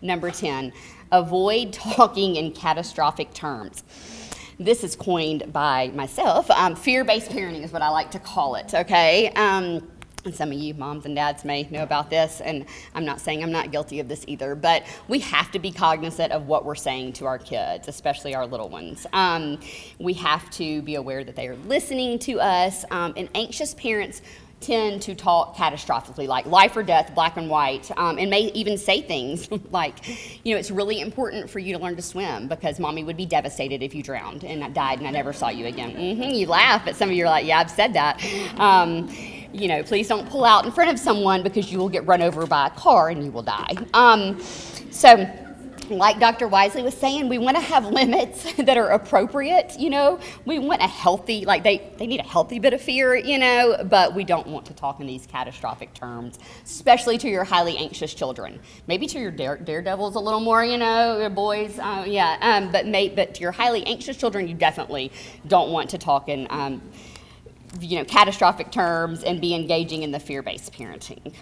number 10, avoid talking in catastrophic terms. This is coined by myself. Fear-based parenting is what I like to call it, okay? And some of you moms and dads may know about this, and I'm not saying I'm not guilty of this either, but we have to be cognizant of what we're saying to our kids, especially our little ones. We have to be aware that they are listening to us, and anxious parents tend to talk catastrophically, like life or death, black and white, and may even say things like, it's really important for you to learn to swim because mommy would be devastated if you drowned and I died and I never saw you again. You laugh, but some of you are like, yeah, I've said that. Please don't pull out in front of someone because you will get run over by a car and you will die. So like Dr. Wisely was saying, we want to have limits that are appropriate, We want a healthy, they need a healthy bit of fear, but we don't want to talk in these catastrophic terms, especially to your highly anxious children. Maybe to your daredevils a little more, your boys, but to your highly anxious children, you definitely don't want to talk in, catastrophic terms and be engaging in the fear-based parenting.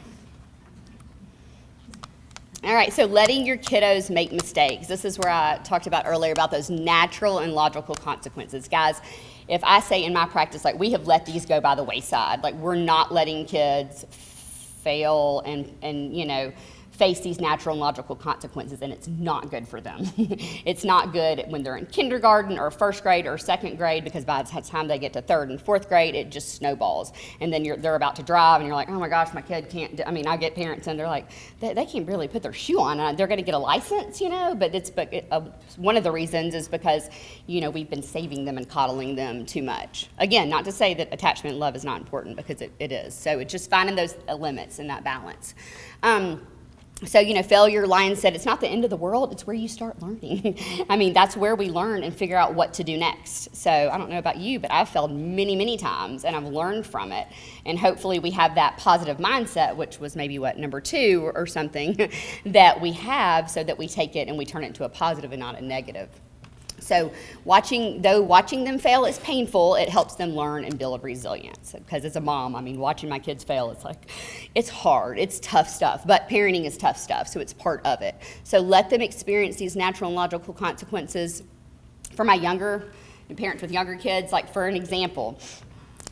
All right, so letting your kiddos make mistakes. This is where I talked about earlier about those natural and logical consequences. Guys, if I say in my practice, we have let these go by the wayside, we're not letting kids fail and face these natural and logical consequences, and it's not good for them. It's not good when they're in kindergarten or first grade or second grade, because by the time they get to third and fourth grade, it just snowballs. And then they're about to drive, and you're like, oh my gosh, my kid can't. I get parents, and they're like, they can't really put their shoe on. They're going to get a license, But one of the reasons is because, we've been saving them and coddling them too much. Again, not to say that attachment and love is not important, because it is. So it's just finding those limits and that balance. So, failure, Lion said, it's not the end of the world, it's where you start learning. That's where we learn and figure out what to do next. So I don't know about you, but I've failed many, many times, and I've learned from it. And hopefully we have that positive mindset, which was maybe, number 2 or something, that we have, so that we take it and we turn it into a positive and not a negative. So watching them fail is painful, it helps them learn and build resilience. Because as a mom, watching my kids fail, it's hard, it's tough stuff. But parenting is tough stuff, so it's part of it. So let them experience these natural and logical consequences. For my parents with younger kids, for an example,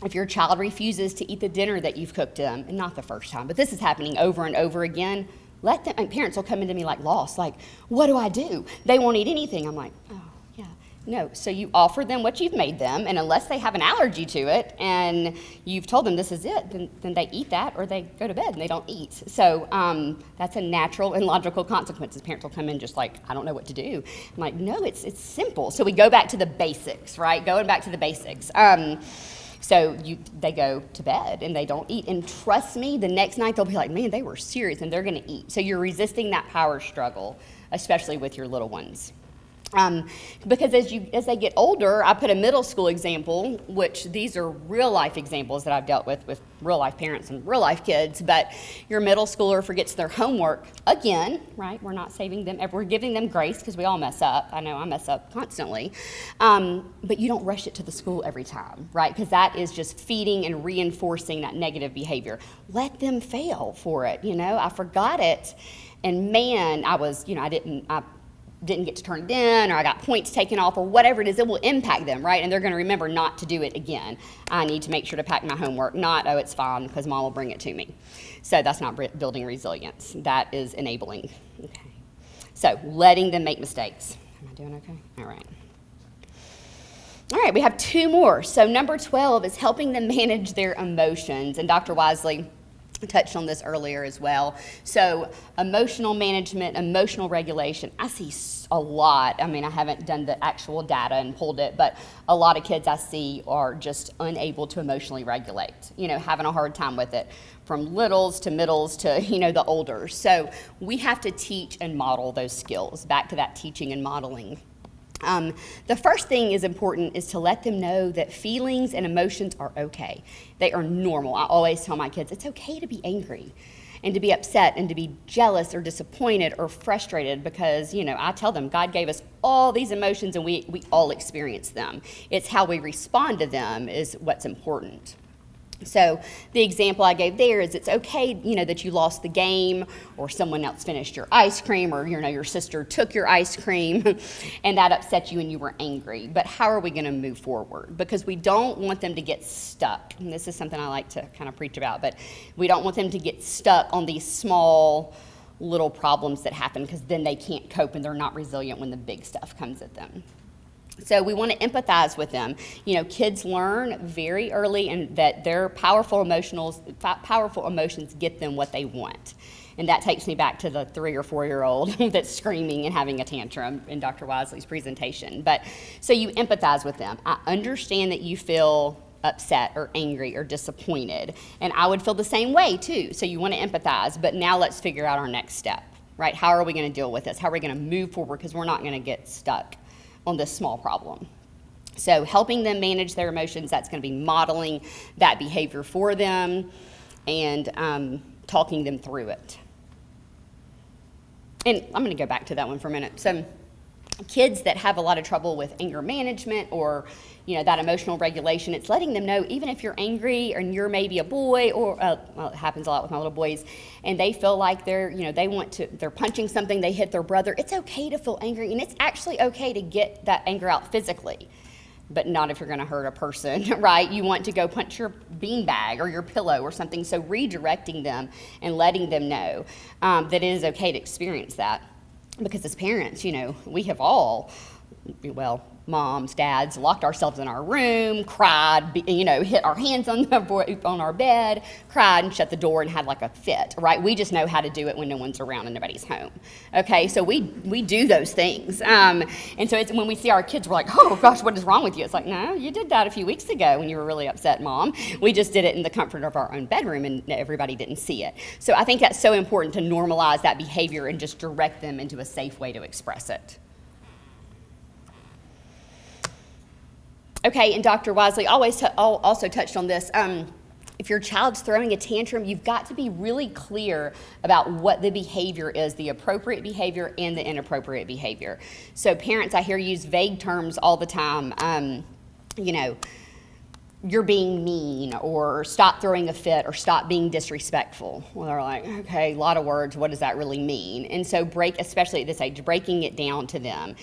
if your child refuses to eat the dinner that you've cooked them, and not the first time, but this is happening over and over again, let them, and parents will come into me lost, what do I do? They won't eat anything. I'm like, oh. No, so you offer them what you've made them, and unless they have an allergy to it and you've told them this is it, then they eat that or they go to bed and they don't eat. So that's a natural and logical consequence. Parents will come in just I don't know what to do. I'm like, no, it's simple. So we go back to the basics, right? Going back to the basics. So they go to bed and they don't eat. And trust me, the next night they'll be like, man, they were serious, and they're going to eat. So you're resisting that power struggle, especially with your little ones. Because as they get older, I put a middle school example, which these are real life examples that I've dealt with real life parents and real life kids, but your middle schooler forgets their homework again, right? We're not saving them, we're giving them grace because we all mess up. I know I mess up constantly, but you don't rush it to the school every time, right? Because that is just feeding and reinforcing that negative behavior. Let them fail for it, I forgot it, and man, I didn't get to turn it in, or I got points taken off, or whatever it is, it will impact them, right? And they're going to remember not to do it again. I need to make sure to pack my homework, not, oh, it's fine because mom will bring it to me. So that's not building resilience. That is enabling. Okay. So letting them make mistakes. Am I doing okay? All right. All right, we have 2 more. So number 12 is helping them manage their emotions. And Dr. Wisely touched on this earlier as well. So emotional management, emotional regulation, I see a lot. I haven't done the actual data and pulled it, but a lot of kids I see are just unable to emotionally regulate, having a hard time with it, from littles to middles to, the older. So we have to teach and model those skills, back to that teaching and modeling. The first thing is important is to let them know that feelings and emotions are okay. They are normal. I always tell my kids, it's okay to be angry and to be upset and to be jealous or disappointed or frustrated because, I tell them God gave us all these emotions and we all experience them. It's how we respond to them is what's important. So the example I gave there is it's okay, that you lost the game or someone else finished your ice cream or, your sister took your ice cream and that upset you and you were angry. But how are we going to move forward? Because we don't want them to get stuck. And this is something I like to kind of preach about, but we don't want them to get stuck on these small little problems that happen because then they can't cope and they're not resilient when the big stuff comes at them. So we want to empathize with them. Kids learn very early and that their powerful emotions get them what they want. And that takes me back to the 3 or 4-year-old that's screaming and having a tantrum in Dr. Wisely's presentation. But so you empathize with them. I understand that you feel upset or angry or disappointed. And I would feel the same way too. So you want to empathize, but now let's figure out our next step, right? How are we going to deal with this? How are we going to move forward? Because we're not going to get stuck on this small problem. So helping them manage their emotions, that's going to be modeling that behavior for them and talking them through it. And I'm going to go back to that one for a minute. So kids that have a lot of trouble with anger management or that emotional regulation, it's letting them know even if you're angry and you're maybe a boy or it happens a lot with my little boys and they feel like they're punching something, they hit their brother, it's okay to feel angry and it's actually okay to get that anger out physically, but not if you're going to hurt a person, right? You want to go punch your beanbag or your pillow or something. So redirecting them and letting them know that it is okay to experience that. Because as parents, we have all, moms, dads, locked ourselves in our room, cried, hit our hands on our bed, cried and shut the door and had like a fit, right? We just know how to do it when no one's around and nobody's home. Okay, so we do those things. And so it's when we see our kids, we're like, oh gosh, what is wrong with you? It's like, no, you did that a few weeks ago when you were really upset, Mom. We just did it in the comfort of our own bedroom and everybody didn't see it. So I think that's so important to normalize that behavior and just direct them into a safe way to express it. Okay, and Dr. Wisely also touched on this. If your child's throwing a tantrum, you've got to be really clear about what the behavior is, the appropriate behavior and the inappropriate behavior. So parents, I hear use vague terms all the time. You're being mean, or stop throwing a fit, or stop being disrespectful. Well, they're like, okay, a lot of words, what does that really mean? And so especially at this age, breaking it down to them.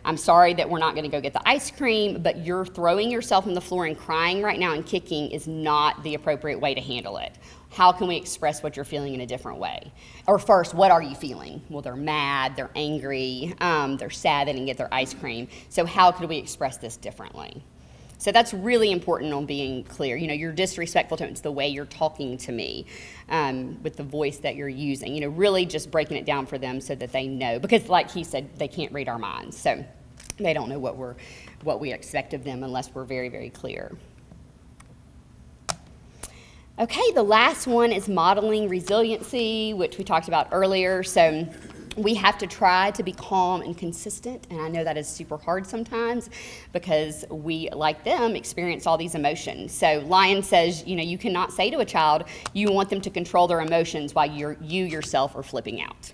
I'm sorry that we're not gonna go get the ice cream, but you're throwing yourself on the floor and crying right now and kicking is not the appropriate way to handle it. How can we express what you're feeling in a different way? Or first, what are you feeling? Well, they're mad, they're angry, they're sad they didn't get their ice cream. So how could we express this differently? So that's really important on being clear. You're disrespectful to me. It's the way you're talking to me with the voice that you're using. Really just breaking it down for them so that they know. Because like he said, they can't read our minds. So they don't know what we expect of them unless we're very, very clear. Okay, the last one is modeling resiliency, which we talked about earlier. So we have to try to be calm and consistent, and I know that is super hard sometimes because we, like them, experience all these emotions. So Lyon says, you cannot say to a child you want them to control their emotions while you yourself are flipping out.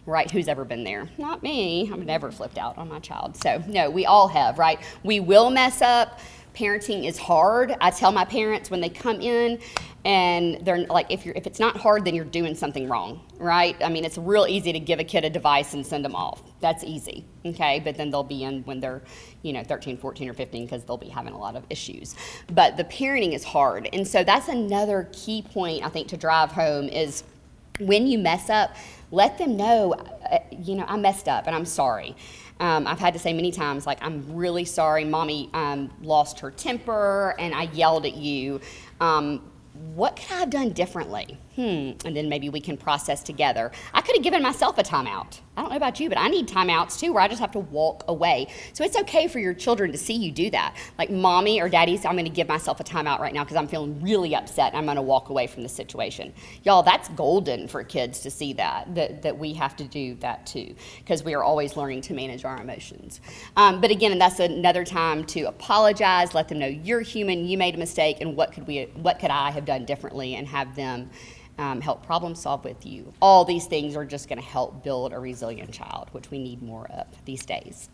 Right? Who's ever been there? Not me. I've never flipped out on my child. So no, we all have, right? We will mess up. Parenting is hard. I tell my parents when they come in and they're like, if it's not hard, then you're doing something wrong, right? I mean, it's real easy to give a kid a device and send them off. That's easy, okay? But then they'll be in when they're, 13, 14, or 15 because they'll be having a lot of issues. But the parenting is hard. And so that's another key point, I think, to drive home is when you mess up, let them know, I messed up and I'm sorry. I've had to say many times, like, I'm really sorry, Mommy lost her temper and I yelled at you. What could I have done differently? And then maybe we can process together. I could have given myself a timeout. I don't know about you, but I need timeouts too, where I just have to walk away. So it's okay for your children to see you do that. Like, Mommy or Daddy, I'm going to give myself a timeout right now because I'm feeling really upset and I'm going to walk away from the situation. Y'all, that's golden for kids to see that we have to do that too, because we are always learning to manage our emotions. But again, that's another time to apologize, let them know you're human, you made a mistake, and what could I have done differently, and have them help problem solve with you. All these things are just going to help build a resilient child, which we need more of these days.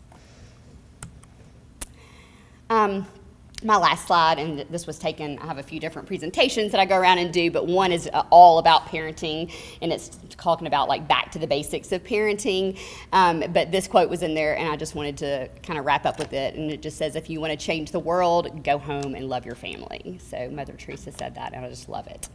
my last slide, and this was taken, I have a few different presentations that I go around and do, but one is all about parenting, and it's talking about like back to the basics of parenting. But this quote was in there, and I just wanted to kind of wrap up with it, and it just says, if you want to change the world, go home and love your family. So Mother Teresa said that, and I just love it.